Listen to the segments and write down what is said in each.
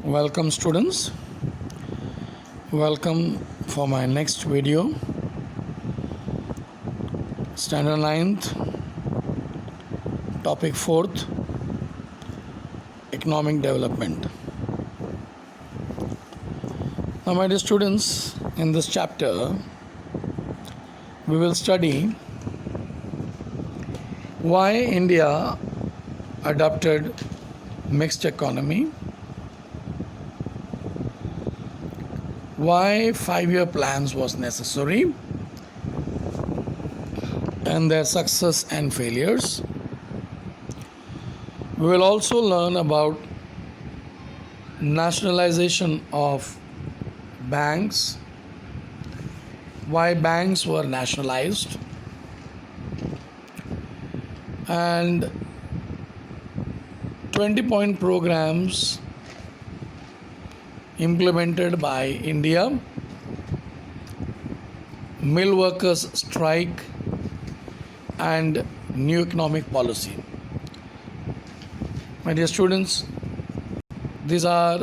Welcome students, welcome for my next video, standard 9th, topic 4th, economic development. Now my dear students, in this chapter we will study why India adopted mixed economy, why 5-year plans was necessary, and their success and failures. We will also learn about nationalization of banks, why banks were nationalized, and 20-point programs implemented by India, mill workers strike, and new economic policy. My dear students, these are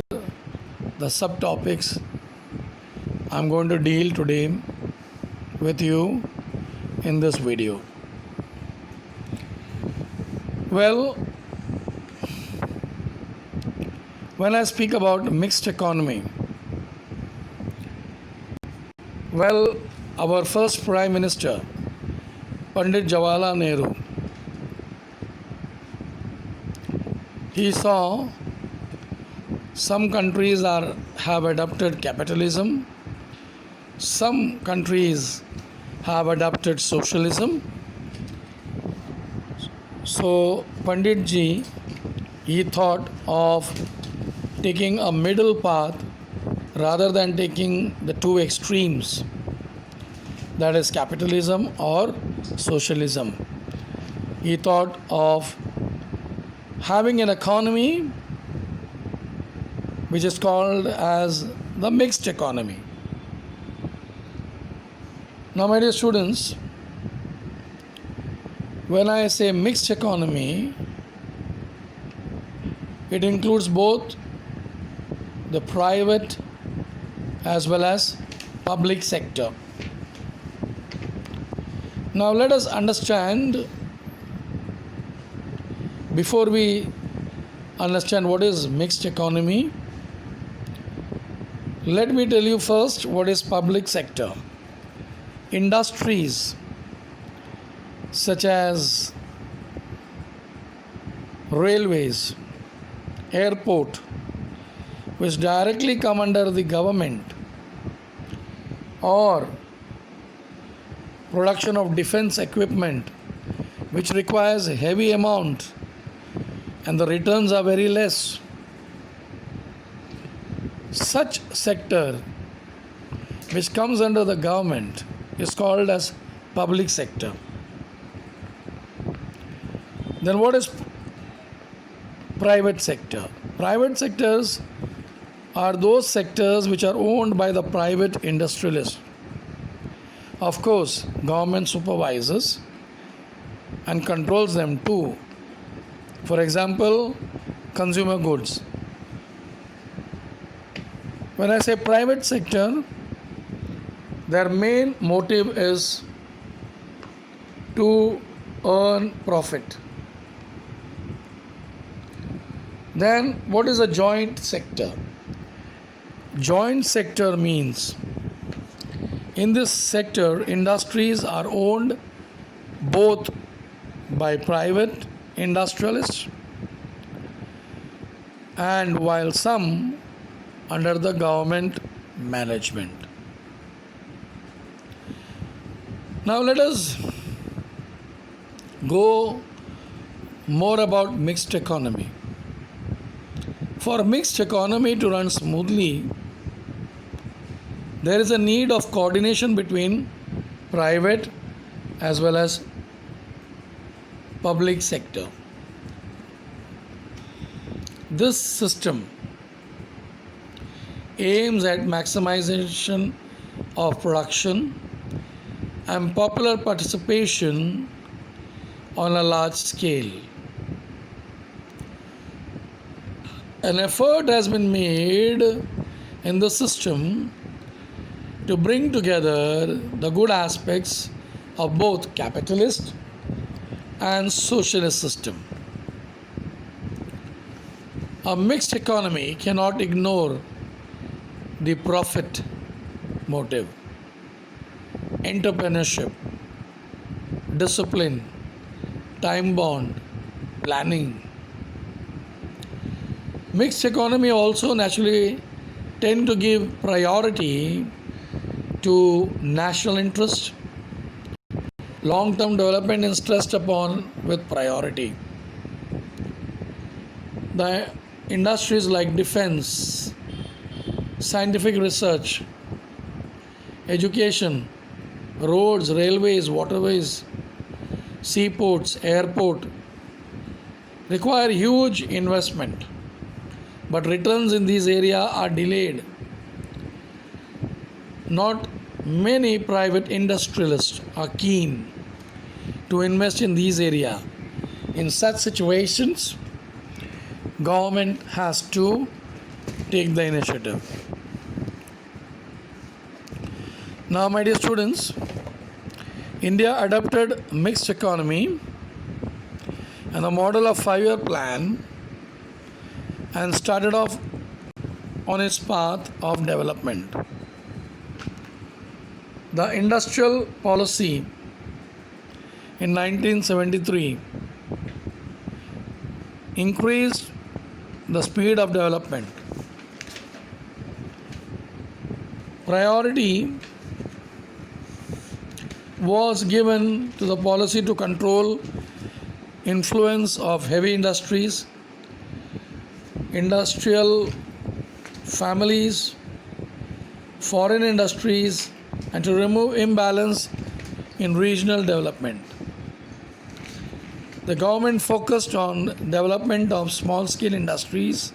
the subtopics I'm going to deal today with you in this video. Well, when I speak about mixed economy, well, our first Prime Minister, Pandit Jawaharlal Nehru, he saw some countries have adopted capitalism, some countries have adopted socialism. So Pandit ji, he thought of taking a middle path rather than taking the two extremes, that is capitalism or socialism. He thought of having an economy which is called as the mixed economy. Now my dear students, when I say mixed economy, it includes both the private as well as public sector. Now let us understand, before we understand what is mixed economy, let me tell you first what is public sector. Industries such as railways, airport, which directly come under the government, or production of defense equipment which requires a heavy amount and the returns are very less. Such sector which comes under the government is called as public sector. Then what is private sector? Private sectors are those sectors which are owned by the private industrialists. Of course, government supervises and controls them too. For example, consumer goods. When I say private sector, their main motive is to earn profit. Then what is a joint sector? Joint sector means in this sector, industries are owned both by private industrialists and while some under the government management. Now let us go more about mixed economy. For mixed economy to run smoothly, there is a need of coordination between private as well as public sector. This system aims at maximization of production and popular participation on a large scale. An effort has been made in the system to bring together the good aspects of both capitalist and socialist system. A mixed economy cannot ignore the profit motive, entrepreneurship, discipline, time bound, planning. Mixed economy also naturally tend to give priority to national interest. Long-term development is stressed upon with priority. The industries like defense, scientific research, education, roads, railways, waterways, seaports, airport require huge investment, but returns in these areas are delayed. Not many private industrialists are keen to invest in these areas. In such situations, government has to take the initiative. Now, my dear students, India adopted mixed economy and the model of 5-year plan and started off on its path of development. The industrial policy in 1973 increased the speed of development. Priority was given to the policy to control influence of heavy industries, industrial families, foreign industries, and to remove imbalance in regional development. The government focused on development of small-scale industries,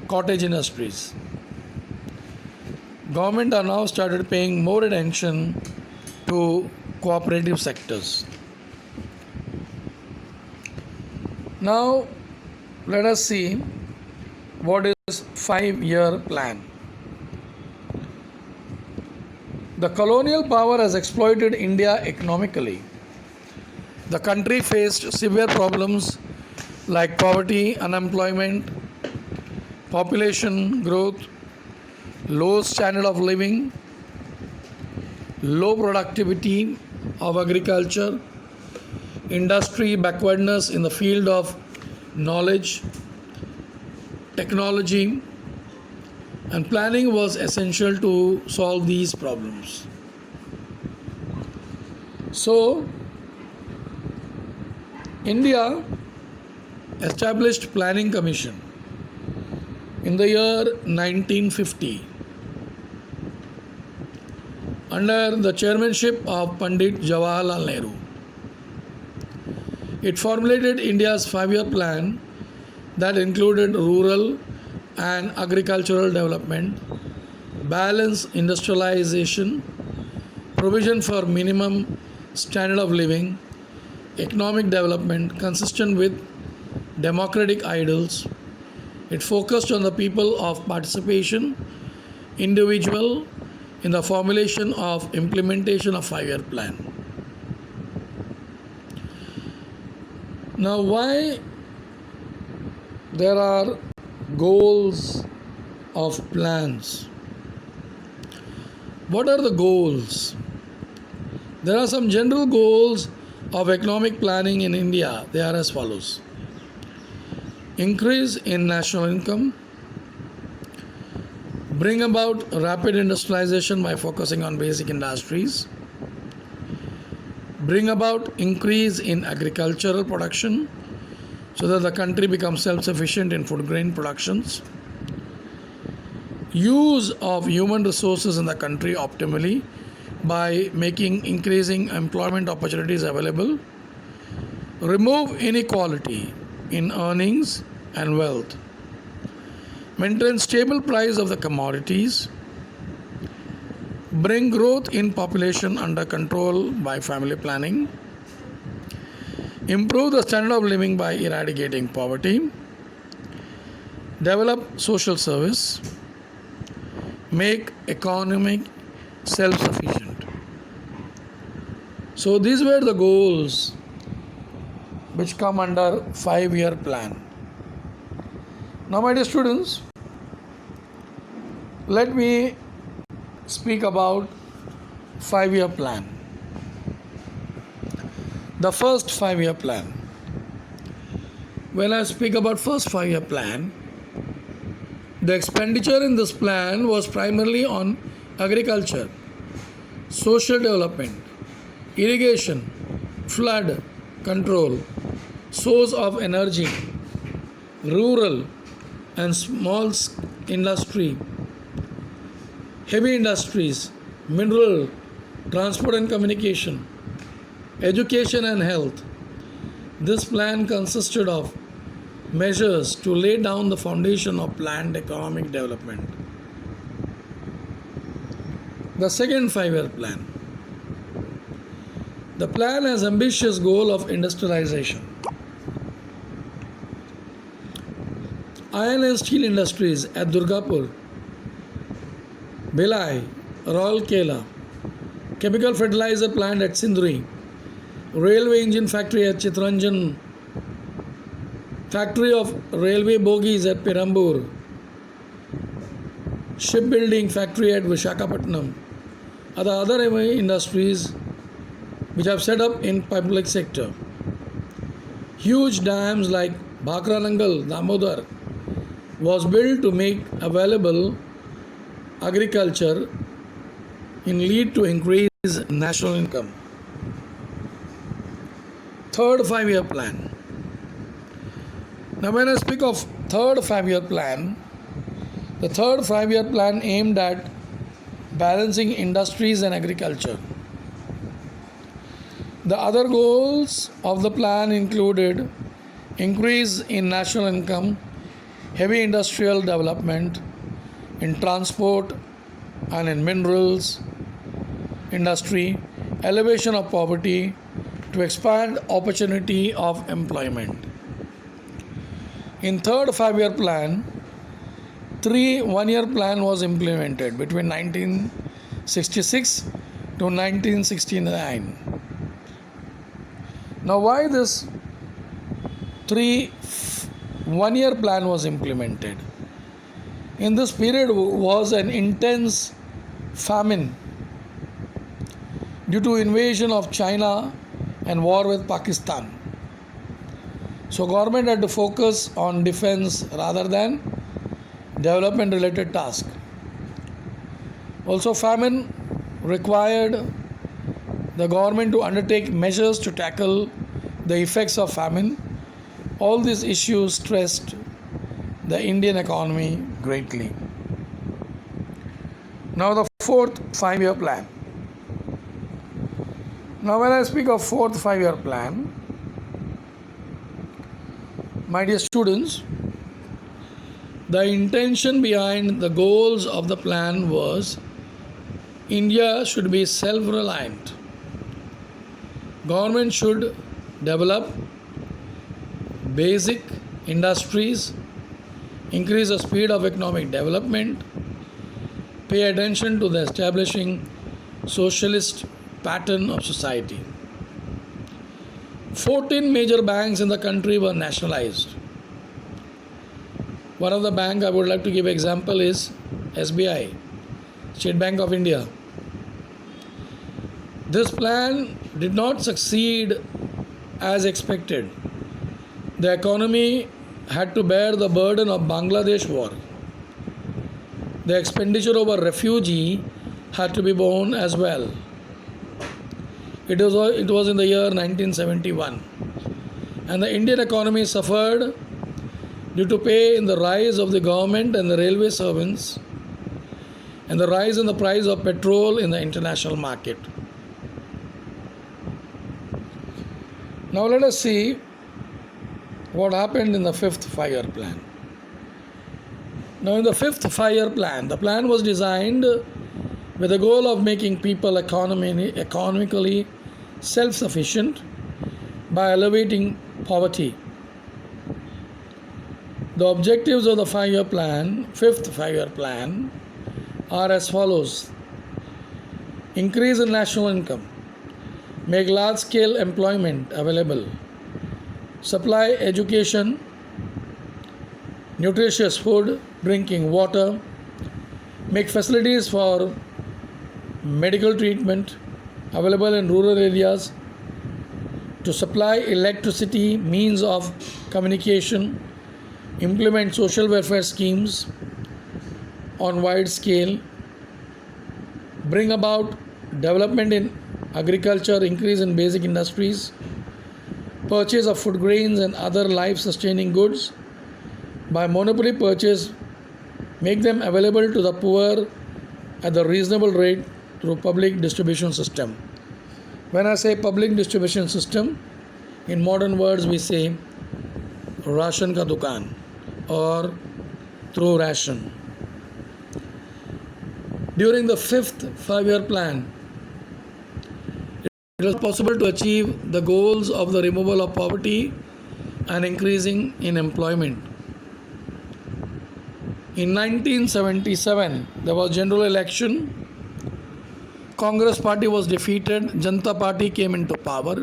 cottage industries. Government are now started paying more attention to cooperative sectors. Now, let us see what is 5-year plan. The colonial power has exploited India economically. The country faced severe problems like poverty, unemployment, population growth, low standard of living, low productivity of agriculture, industry backwardness in the field of knowledge, technology, and planning was essential to solve these problems. So, India established Planning Commission in the year 1950 under the chairmanship of Pandit Jawaharlal Nehru. It formulated India's 5-year plan that included rural and agricultural development, balanced industrialization, provision for minimum standard of living, economic development consistent with democratic ideals. It focused on the people of participation, individual in the formulation of implementation of 5-year plan. Now, why there are goals of plans? What are the goals? There are some general goals of economic planning in India. They are as follows: increase in national income, bring about rapid industrialization by focusing on basic industries, bring about increase in agricultural production so that the country becomes self-sufficient in food grain productions, use of human resources in the country optimally by making increasing employment opportunities available, remove inequality in earnings and wealth, maintain stable price of the commodities, bring growth in population under control by family planning, improve the standard of living by eradicating poverty, develop social service, make economic self-sufficient. So these were the goals which come under 5-year plan. Now my dear students, let me speak about 5-year plan. The first 5-year plan. When I speak about first 5-year plan, the expenditure in this plan was primarily on agriculture, social development, irrigation, flood control, source of energy, rural and small industry, heavy industries, mineral, transport and communication, education and health. This plan consisted of measures to lay down the foundation of planned economic development. The second 5-year plan. The plan has ambitious goal of industrialization. Iron and steel industries at Durgapur, Bhilai, Rourkela, chemical fertilizer plant at Sindri, railway engine factory at Chitranjan, factory of railway bogies at Perambur, shipbuilding factory at Vishakhapatnam are the other industries which have set up in public sector. Huge dams like Bhakranangal, Damodar was built to make available agriculture in lead to increase national income. Third 5-year plan. Now when I speak of third 5-year plan, the third 5-year plan aimed at balancing industries and agriculture. The other goals of the plan included increase in national income, heavy industrial development in transport and in minerals industry, elevation of poverty, to expand opportunity of employment. In third 5-year plan, 3 1-year plan was implemented between 1966 to 1969. Now why this 3 1-year plan was implemented? In this period was an intense famine due to invasion of China and war with Pakistan. So government had to focus on defense rather than development related tasks. Also famine required the government to undertake measures to tackle the effects of famine. All these issues stressed the Indian economy greatly. Now the fourth 5-year plan. Now when I speak of fourth 5-year plan, my dear students, the intention behind the goals of the plan was India should be self-reliant. Government should develop basic industries, increase the speed of economic development, pay attention to the establishing socialist pattern of society. 14 major banks in the country were nationalized. One of the bank I would like to give example is SBI, State Bank of India. This plan did not succeed as expected. The economy had to bear the burden of Bangladesh war. The expenditure over refugee had to be borne as well. It was in the year 1971, and the Indian economy suffered due to pay in the rise of the government and the railway servants and the rise in the price of petrol in the international market. Now let us see what happened in the fifth 5-year plan. Now in the fifth 5-year plan, the plan was designed with the goal of making people economically self-sufficient by elevating poverty. The objectives of the 5-year plan, fifth 5-year plan, are as follows: increase in national income, make large scale employment available, supply education, nutritious food, drinking water, make facilities for medical treatment available in rural areas, to supply electricity, means of communication, implement social welfare schemes on wide scale, bring about development in agriculture, increase in basic industries, purchase of food grains and other life sustaining goods by monopoly purchase, make them available to the poor at the reasonable rate through public distribution system. When I say public distribution system, in modern words we say ration ka dukan or through ration. During the fifth 5-year plan, it was possible to achieve the goals of the removal of poverty and increasing in employment. In 1977, there was general election. Congress party was defeated. Janata party came into power.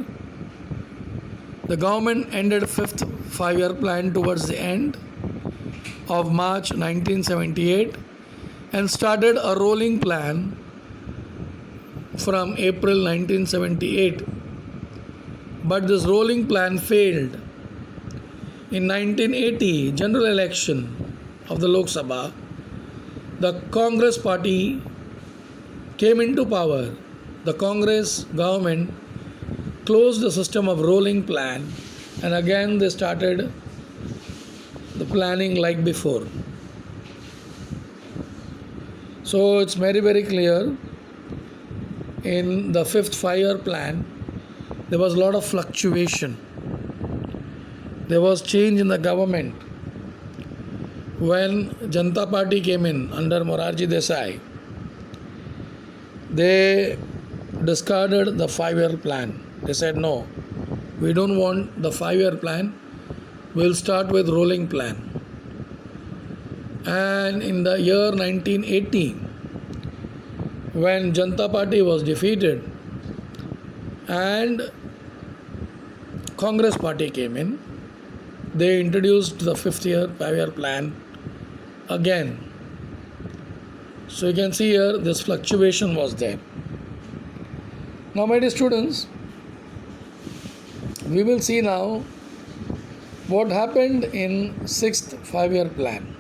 The government ended fifth 5-year plan towards the end of March 1978 and started a rolling plan from April 1978. But this rolling plan failed. In 1980 general election of the Lok Sabha, the Congress party came into power. The Congress government closed the system of rolling plan and again they started the planning like before. So it's very, very clear in the fifth 5-year plan there was a lot of fluctuation. There was change in the government. When Janata Party came in under Morarji Desai, they discarded the 5-year plan. They said, no, we don't want the 5-year plan. We'll start with rolling plan. And in the year 1980, when Janata Party was defeated and Congress Party came in, they introduced the 5-year plan again. So you can see here this fluctuation was there. Now my dear students, we will see now what happened in 6th 5-year plan.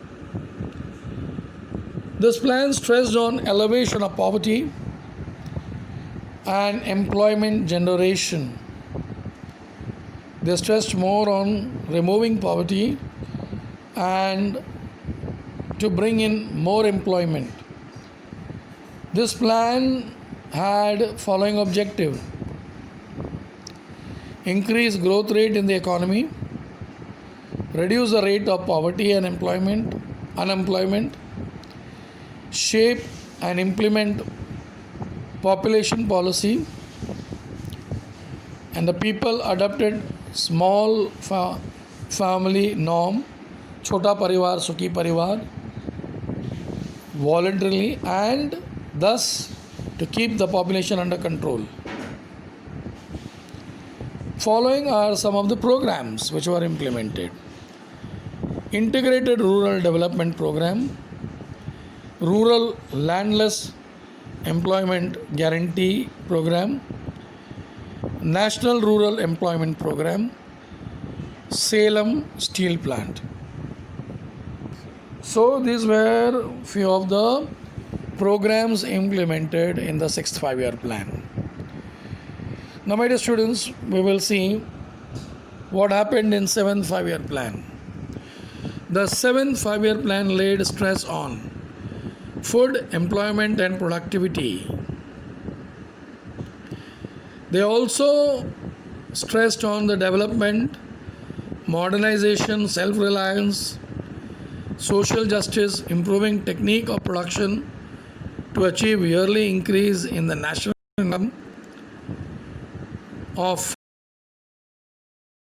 This plan stressed on elevation of poverty and employment generation. They stressed more on removing poverty and to bring in more employment. This plan had following objective: increase growth rate in the economy, reduce the rate of poverty and unemployment, shape and implement population policy, and the people adopted small family norm, chota parivar, sukhi parivar, voluntarily, and thus to keep the population under control. Following are some of the programs which were implemented: Integrated Rural Development Program, Rural Landless Employment Guarantee Program, National Rural Employment Program, Salem Steel Plant. So these were few of the programs implemented in the 6th 5-year plan. Now my dear students, we will see what happened in 7th 5-year plan. The 7th 5-year plan laid stress on food, employment and productivity. They also stressed on the development, modernization, self-reliance, social justice, improving technique of production to achieve yearly increase in the national income of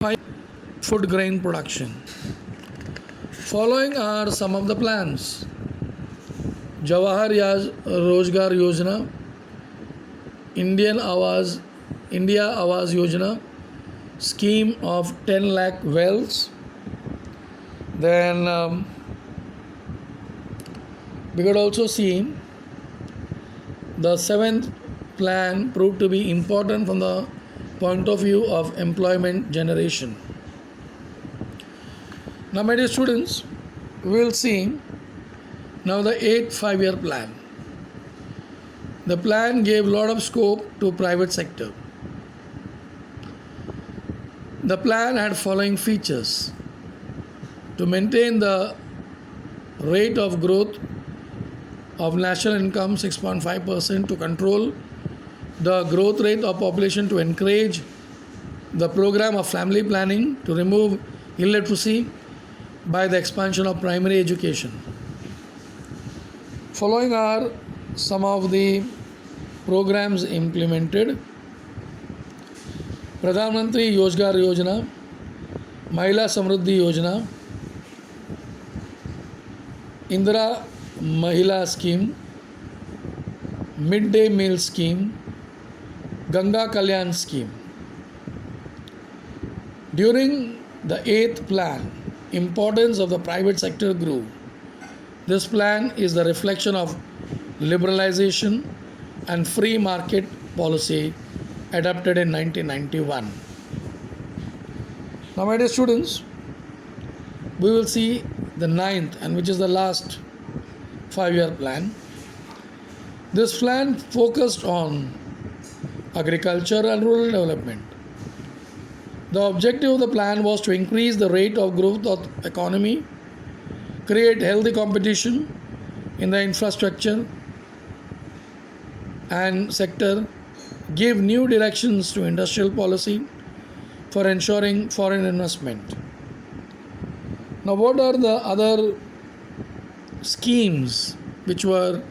food grain production. Following are some of the plans. Jawahar Rozgar Yojana, India Awas Yojana, scheme of 10 lakh wells. Then we could also see the seventh plan proved to be important from the point of view of employment generation. Now, my dear students, we will see now the eighth 5-year plan. The plan gave a lot of scope to private sector. The plan had following features: to maintain the rate of growth of national income 6.5%, to control the growth rate of population, to encourage the program of family planning, to remove illiteracy by the expansion of primary education. Following are some of the programs implemented. Pradhan Mantri Rozgar Yojana, Mahila Samruddhi Yojana, Indira Mahila Scheme, Midday Meal Scheme, Ganga Kalyan Scheme. During the eighth plan, importance of the private sector grew. This plan is the reflection of liberalization and free market policy adopted in 1991. Now, my dear students, we will see the ninth, and which is the last 5-year plan. This plan focused on agriculture and rural development. The objective of the plan was to increase the rate of growth of economy, create healthy competition in the infrastructure and sector, give new directions to industrial policy for ensuring foreign investment. Now, what are the other schemes which were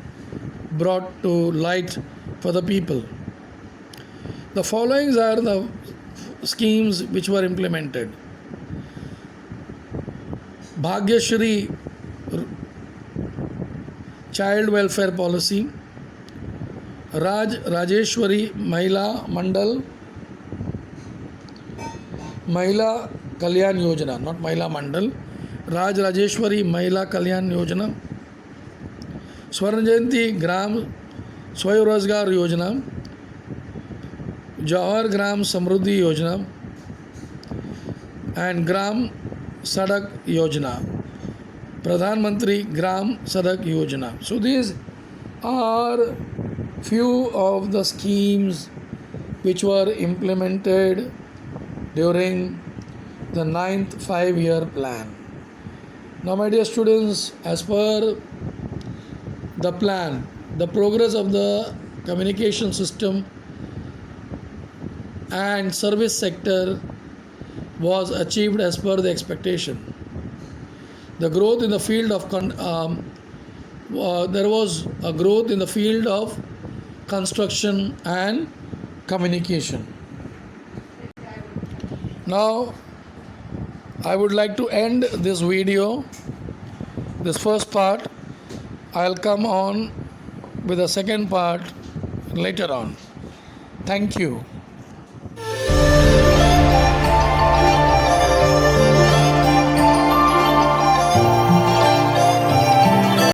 brought to light for the people? The following are the schemes which were implemented. Bhagyashri Child Welfare Policy, Rajeshwari Mahila Mandal, Mahila Kalyan Yojana, not Mahila Mandal, Rajeshwari Mahila Kalyan Yojana, Swarna Jayanti Gram Swayarozgar Yojana, Jawahar Gram Samruddhi Yojana, and Gram Sadak Yojana, Pradhan Mantri Gram Sadak Yojana. So these are few of the schemes which were implemented during the 9th 5-year plan. Now, my dear students, as per the plan, the progress of the communication system and service sector was achieved as per the expectation. The growth in the field of there was a growth in the field of construction and communication. Now, I would like to end this video, this first part. I'll come on with the second part later on. Thank you.